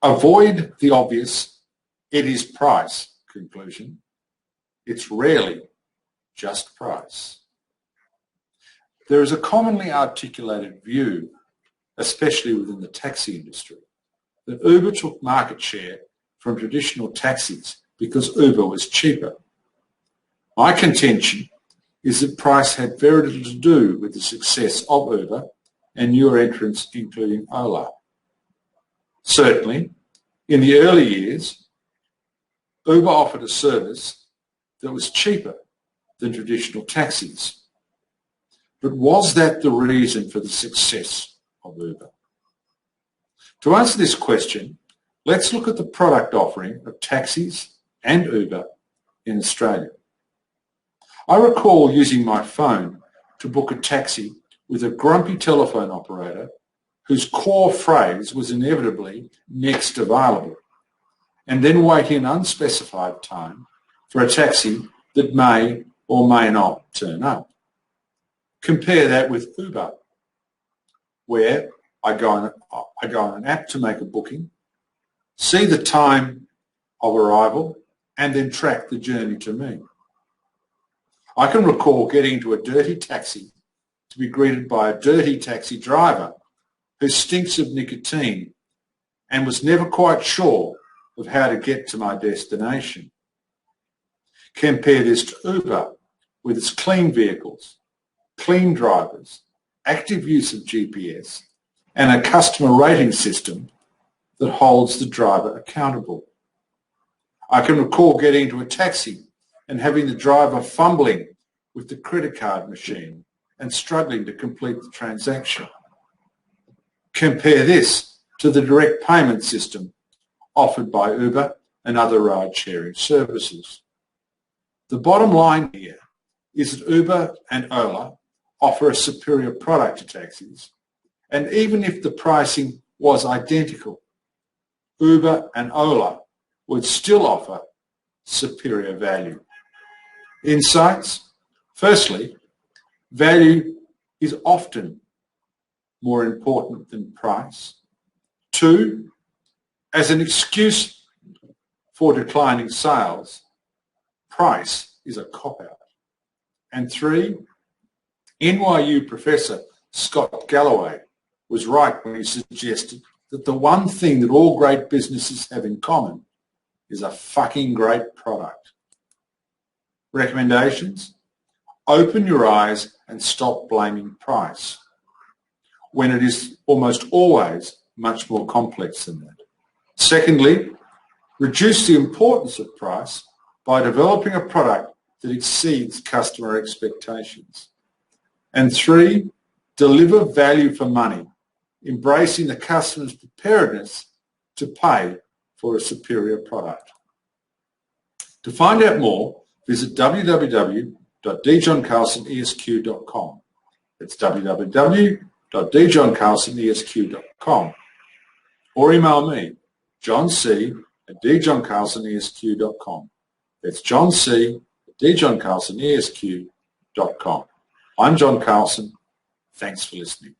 Avoid the obvious, it is price conclusion. It's rarely just price. There is a commonly articulated view, especially within the taxi industry, that Uber took market share from traditional taxis because Uber was cheaper. My contention is that price had very little to do with the success of Uber and newer entrants, including Ola. Certainly, in the early years, Uber offered a service that was cheaper than traditional taxis. But was that the reason for the success of Uber? To answer this question, let's look at the product offering of taxis and Uber in Australia. I recall using my phone to book a taxi with a grumpy telephone operator whose core phrase was inevitably "next available," and then waiting an unspecified time for a taxi that may or may not turn up. Compare that with Uber, where I go on an app to make a booking, see the time of arrival, and then track the journey to me. I can recall getting into a dirty taxi to be greeted by a dirty taxi driver who stinks of nicotine and was never quite sure of how to get to my destination. Compare this to Uber with its clean vehicles, clean drivers, active use of GPS, and a customer rating system that holds the driver accountable. I can recall getting into a taxi and having the driver fumbling with the credit card machine and struggling to complete the transaction. Compare this to the direct payment system offered by Uber and other ride-sharing services. The bottom line here is that Uber and Ola offer a superior product to taxis, and even if the pricing was identical, Uber and Ola would still offer superior value. Insights? Firstly, value is often more important than price. 2, as an excuse for declining sales, price is a cop-out. And 3, NYU professor Scott Galloway was right when he suggested that the one thing that all great businesses have in common is a fucking great product. Recommendations? Open your eyes and stop blaming price, when it is almost always much more complex than that. Secondly, reduce the importance of price by developing a product that exceeds customer expectations. And 3, deliver value for money, embracing the customer's preparedness to pay for a superior product. To find out more, visit www.djohncarlsonesq.com. It's www.djohncarlsonesq.com. Or email me, johnc@djohncarlsonesq.com. That's johnc@djohncarlsonesq.com. I'm John Carlson. Thanks for listening.